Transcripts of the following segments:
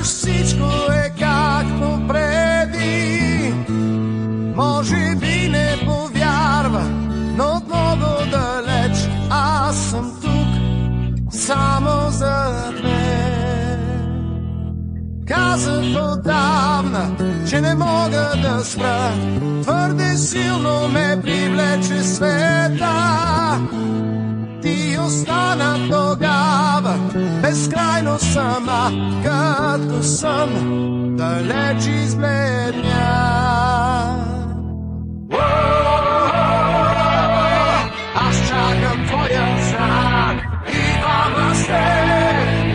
Сякаш всичко е както преди. Може би не повярва, но от много далеч аз съм тук само за теб. Казах отдавна, че не мога да спра, твърде силно ме привлече света. Ти остана тогава безкрайно сама, като сън далеч избледня. Аз чакам твоя знак и двама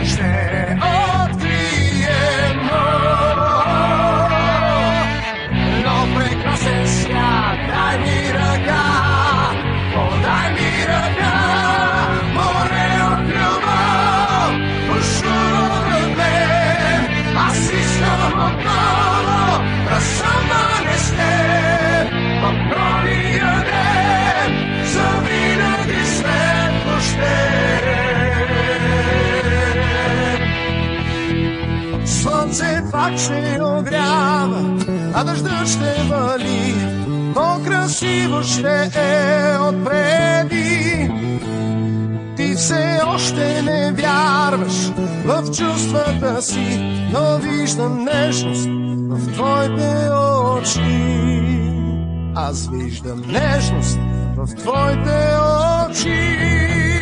ще открием но прекрасен свят. Дай ми ръка, подай ми ръка, море от любов бушува в мен. Аз искам отново да съмване с теб в новия ден, завинаги светло ще. Слънце пак ще огрява, а дъждът ще вали, по-красиво ще е отпреди. Ти все още не вярваш в чувствата си, но виждам нежност в твоите очи. Аз виждам нежност в твоите очи.